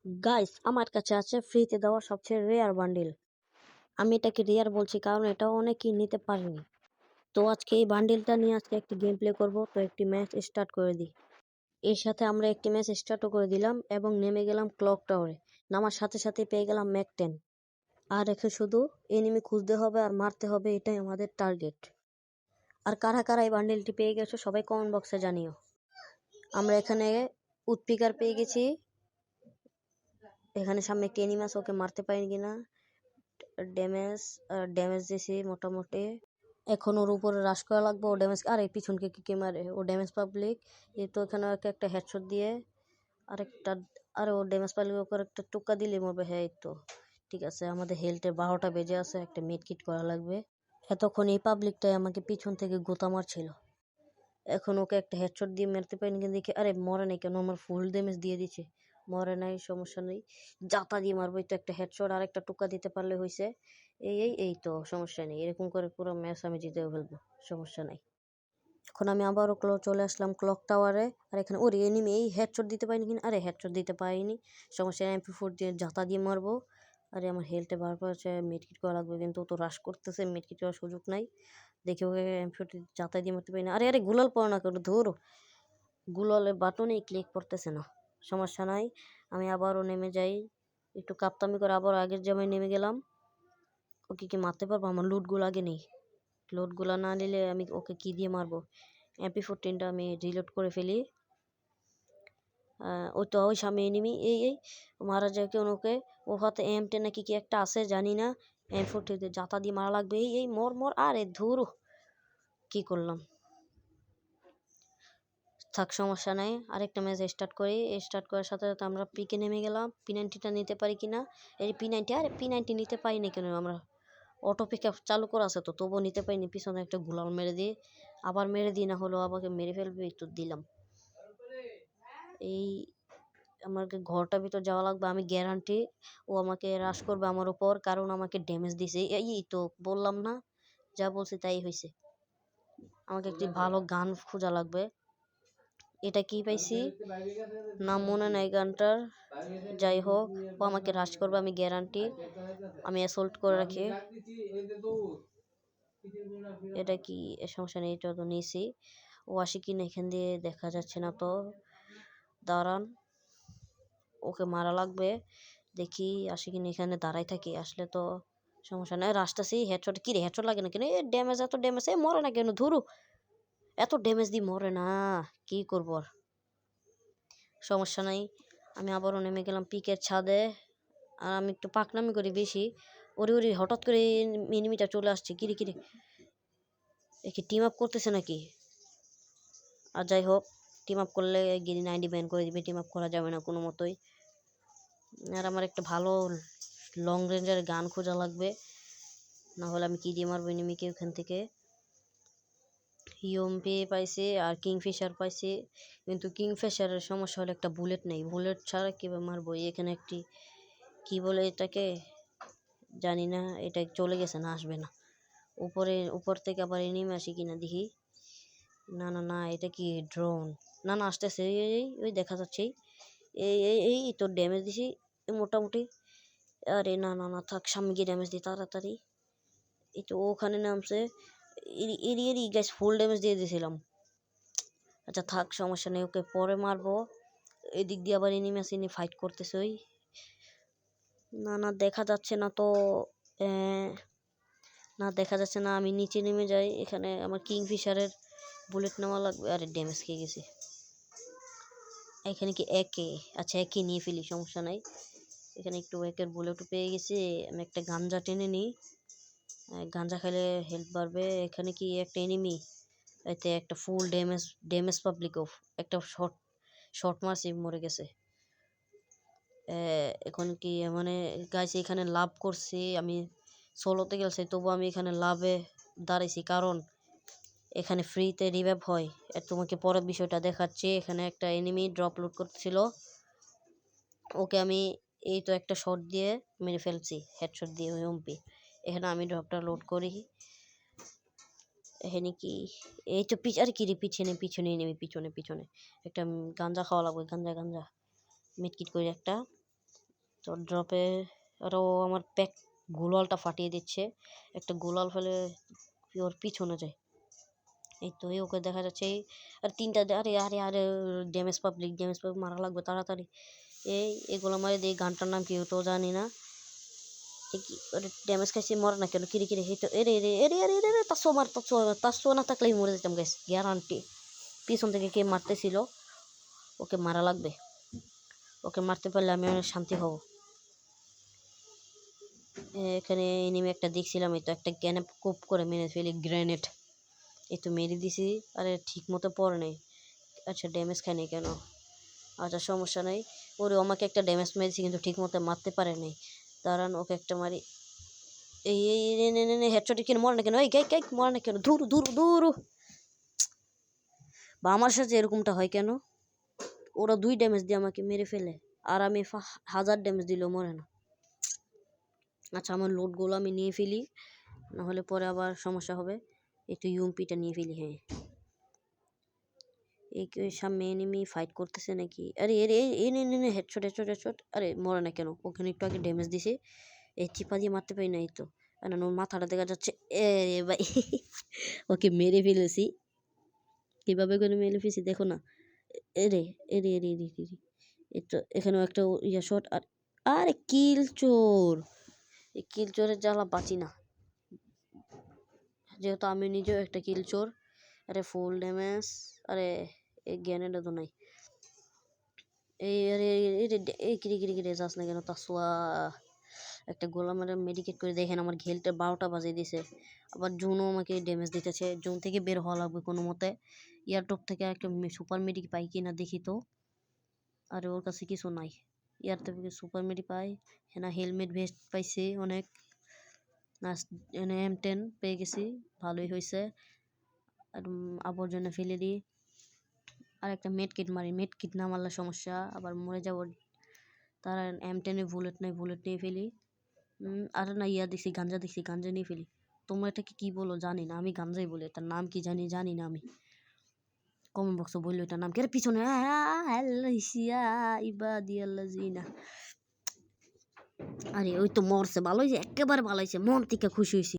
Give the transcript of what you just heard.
Guys, আমার কাছে আছে ফ্রিতে দেওয়া সবচেয়ে রেয়ার বান্ডিল। আমি এটাকে রেয়ার বলছি কারণ এটা অনেকেই নিতে পারেনি। তো আজকে এই বান্ডিলটা নিয়ে আজকে একটি গেম প্লে করবো। তো একটি ম্যাচ স্টার্ট করে দিই। এর সাথে আমরা একটি ম্যাচ স্টার্টও করে দিলাম এবং নেমে গেলাম ক্লক টাওয়ারে। নামার সাথে সাথে পেয়ে গেলাম ম্যাক 10। আর একে শুধু এনিমি খুঁজতে হবে আর মারতে হবে, এটাই আমাদের টার্গেট। আর কারা কারা এই বান্ডিলটি পেয়ে গেছো সবাই কমেন্ট বক্সে জানিও। আমরা এখানে উৎপিকার পেয়ে গেছি। এখানে সামনে একটি এনিমি আছে, ওকে মারতে পারিনি কিনা। ড্যামেজ দিছি মোটামুটি। এখন ওর উপরে রাশ করা লাগবে। ও ড্যামেজ, আরে পিছনকে কি মারে, ও ড্যামেজ পাবলিক। এই তো এখানে একটা হেডশট দিয়ে আরেকটা, আরে ও ড্যামেজ পাবলিক ওপর একটা টুকা দিলে মরবে। হ্যাঁ, এই তো ঠিক আছে। আমাদের হেলথে 12টা বেজে আছে, একটা মিড কিট করা লাগবে। এতক্ষণ এই পাবলিকটাই আমাকে পিছন থেকে গোতা মারছিল। এখন ওকে একটা হেডশট দিয়ে মারতে পারিনি কিন্তু দেখে, আরে মরে নাই কেন, আমার ফুল ড্যামেজ দিয়ে দিচ্ছে। মরে নাই, সমস্যা নেই, জাতা দিয়ে মারবো। তো একটা হেডশট আর একটা টুকা দিতে পারলে হয়েছে। এই তো সমস্যা নেই, এরকম করে পুরো ম্যাচ আমি জিতেও ফেলবো, সমস্যা নাই। এখন আমি আবারও চলে আসলাম ক্লক টাওয়ারে। আর এখানে ওর এনিমি, এই হেডশট দিতে পারিনি কিনা, আরে হেডশট দিতে পারিনি, সমস্যা নেই। MP4 দিয়ে জাতা দিয়ে মারবো। আরে আমার হেলথে বারবার হচ্ছে, মিডকিট করা লাগবে কিন্তু ও তো রাশ করতেছে, মিডকিট করার সুযোগ নাই। দেখে ওকে MP4 জাতা দিয়ে মারতে পারি না। আরে গুলাল পড়ো না কেন, ধরো গুলালের বাটনেই ক্লিক করতেছে না, সমস্যা নাই। আমি আবারও নেমে যাই, একটু কাপ্তামি করে আবার আগের জায়গায় নেমে গেলাম। ওকে কি মারতে পারবো? আমার লুটগুলো আগে নেই, লোডগুলো না নিলে আমি ওকে কি দিয়ে মারবো। MP14টা আমি রিলোড করে ফেলি। ওই তো ওই সামনে এনিমি, এই মারা যায় কেউ ওকে। ও হাতে M10 নাকি কি একটা আছে জানি না। M14 জাতা দিয়ে মারা লাগবে। এই মর। আরে ধুরু, কি করলাম, থাক সমস্যা নাই। আরেকটা ম্যাচ স্টার্ট করি। স্টার্ট করার সাথে সাথে আমরা পিকে নেমে গেলাম। P90টা নিতে পারি কিনা। এই P90, আরে P90 নিতে পারি না কেন, আমরা অটো পিক আপ চালু করা আছে তো, তবুও নিতে পারিনি। পিছনে একটা গুলাল মেরে দিই, আবার মেরে দিই, না হলেও আমাকে মেরে ফেলবে। একটু দিলাম। এই আমাকে ঘরটার ভিতর যাওয়া লাগবে, আমি গ্যারান্টি ও আমাকে রাশ করবে আমার উপর, কারণ আমাকে ড্যামেজ দিছে। এই তো বললাম না, যা বলছি তাই হয়েছে। আমাকে একটি ভালো গান খোঁজা লাগবে। এটা কি পাইছি নাম মনে নাই গানটার, যাই হোক ও আমাকে রাশ করবে, আমি গ্যারান্টি। আমি অ্যাসল্ট করে রাখি। এটা কি, সমস্যা নেই, এটা তো নিয়েছি। ও আসে কিনা এখান দিয়ে দেখা যাচ্ছে না তো, দাঁড়ান, ওকে মারা লাগবে। দেখি আসে কিনা, এখানে দাঁড়াই থাকি, আসলে তো সমস্যা নেই। রাস্তাছি হেডশট, কি রে হেডশট লাগে না কেন? এ ড্যামেজ, এত ড্যামেজ, মরে না কেন, ধরু এত ড্যামেজ দিয়ে মরে না, কি করবো আর, সমস্যা নাই। আমি আবারও নেমে গেলাম পিকের ছাদে। আর আমি একটু পাকনামি করি বেশি। ওরি হঠাৎ করে এনিমিটা চলে আসছে, কিরে একে টিম আপ করতেছে নাকি? আর যাই হোক, টিম আপ করলে গিরি 90 ব্যান করে দিবে, টিম আপ করা যাবে না কোনো মতোই। আর আমার একটা ভালো লং রেঞ্জের গান খোঁজা লাগবে, না হলে আমি কি দিয়ে মারবো এনিমিকে ওখান থেকে। ইউএমপি পাইছি আর কিংফিশার পাইছি, কিন্তু কিংফিশারের সমস্যা হলো একটা বুলেট নেই। বুলেট ছাড়া কীভাবে মারবো? এখানে একটি কি বলে এটাকে জানি না, এটা চলে গেছে, না আসবে না। উপর থেকে আবার এনিমি আসি কিনা দেখি। না, এটা কি ড্রোন? না আসতেছে, ওই দেখা যাচ্ছে। এই তো ড্যামেজ দিছি মোটামুটি। আরে না, থাক, সামনে গিয়ে ড্যামেজ দিই তাড়াতাড়ি। এই তো ওখানে নামছে, গাইস ফুল ড্যামেজ দিয়ে দিয়েছিলাম। আচ্ছা থাক, সমস্যা নেই, ওকে পরে মারবো। এদিক দিয়ে আবার এনিমি আসেনি, ফাইট করতেছে। ওই না দেখা যাচ্ছে না তো, না দেখা যাচ্ছে না। আমি নিচে নেমে যাই, এখানে আমার কিংফিশারের বুলেট নেওয়া লাগবে। আরে ড্যামেজ খেয়ে গেছি। এখানে কি একে, আচ্ছা একে নিয়ে ফেলি, সমস্যা নাই। এখানে একটু একের বুলেটও পেয়ে গেছি। আমি একটা গাঞ্জা টেনে নিই, গাঞ্জা খেলে হেলথ বাড়বে। এখানে কি একটা এনিমি, এতে একটা ফুল ড্যামেজ পাবলিক অফ, একটা শর্ট মারছি, মরে গেছে। এখন কি মানে গাইস, এখানে লাভ করছি আমি, সোলোতে গেছি তবু আমি এখানে লাভে দাঁড়াইছি, কারণ এখানে ফ্রিতে রিভাইভ হয়। তোমাকে পরের বিষয়টা দেখাচ্ছি। এখানে একটা এনিমি ড্রপ লোড করতেছিল, ওকে আমি এই তো একটা শট দিয়ে মেরে ফেলছি, হেডশট দিয়ে ইউএমপি। এখানে আমি ড্রপটা লোড করি। এখানে কি, এই তো আর কি রে, পিছনে এনিমি, পিছনে একটা গাঞ্জা খাওয়া লাগবে, গাঞ্জা মিটকিট করে একটা। তো ড্রপে আরও আমার প্যাক গোলালটা ফাটিয়ে দিচ্ছে, একটা গোলাল ফেলে ওর পিছনে যায়। এই তো ওকে দেখা যাচ্ছে আর তিনটা, আরে আরে আরে ড্যামেজ পাবলিক মারা লাগবে তাড়াতাড়ি। এগুলো মারে দিয়ে গানটার নাম কি তো জানি না। ড্যামেজ খাইছে, মরে না কেন? কিরে কিরে হেঁটে এরে এরে এরে এরে এরে তাসো না থাকলেই মরে যেতাম গাইস, গ্যারান্টি। পিছন থেকে কে মারতেছিল, ওকে মারা লাগবে, ওকে মারতে পারলে আমি অনেক শান্তি হব। এখানে এনিমি একটা দেখছিলাম, এই তো একটা গ্যানেপ কোপ করে মেরে ফেলি, গ্রেনেড। এই তো মেরে দিছি, আরে ঠিক মতো পড়ে নেই। আচ্ছা ড্যামেজ খায় নাই কেন? আচ্ছা সমস্যা নেই। ওরে আমাকে একটা ড্যামেজ মেরেছি কিন্তু ঠিক মতো মারতে পারে নাই। দাঁড়ান ওকে একটা মারি। এই হেডশট কেন মরে না কেন? এই গাই মরে না কেন? দূর দূর দূর। বা আমার সাথে এরকমটা হয় কেন? ওরা 2 ড্যামেজ দিয়ে আমাকে মেরে ফেলে, আর আমি 1000 ড্যামেজ দিলেও মরে না। আচ্ছা আমার লোডগুলো আমি নিয়ে ফেলি, নাহলে পরে আবার সমস্যা হবে। একটু ইউএমপিটা নিয়ে ফেলি। হ্যাঁ, এই সামনে এনিমি ফাইট করতেছে নাকি? আরে হেডশট। আরে মরে না কেন? ওখানে একটু আগে ড্যামেজ দিছে, এই চিপা দিয়ে মারতে পারি না। এই তো ওর মাথাটা দেখা যাচ্ছে। এ ভাই ওকে মেরে ফেলেছি, কিভাবে করে মেরে ফেলেছি দেখো না। এরে এরে এরে এরে এরে এই তো এখানেও একটা শট। আর আরে কিল চোর, এই কিল চোরের জ্বালা বাঁচি না, যেহেতু আমি নিজেও একটা কিল চোর। আরে ফুল ড্যামেজ। আরে এই গ্যানেডও তো নাই। এই আরে এই কিরে যাস না কেন? তাসোয়া একটা গোলা মারে মেডিকেট করে। দেখেন আমার ঘেলটা 12টা বাজিয়ে দিছে। আবার জুনও আমাকে ড্যামেজ দিতেছে। জুন থেকে বের হওয়া লাগবে কোনো মতে। এয়ারটপ থেকে একটা সুপার মেডিক পাই কিনা দেখি তো। আরে ওর কাছে কিছু নাই। ইয়ার থেকে সুপার মেডি পাই না, হেলমেট ভেস্ট পাইছি অনেক। M10 পেয়ে গেছি, ভালোই হয়েছে। আর আবর্জনা ফেলে দিই, আর একটা মেডকিট মারি। মেডকিট না মারলে সমস্যা, আবার মরে যাব। তার M10 বুলেট নাই, বুলেট নিয়ে ফেলি। আর না দেখছি গাঞ্জা, দেখছি গাঞ্জা নিয়ে ফেলি। তোমরা এটাকে কি বলো জানি না, আমি গাঞ্জাই বলি। এটার নাম কি জানি না আমি। কমেন্ট বক্সে বললো এটার নাম কি। আরে পিছনে আরে ওই তো মরছে, ভালো হয়েছে, একেবারে ভালো হয়েছে, মন থেকে খুশি হয়েছি।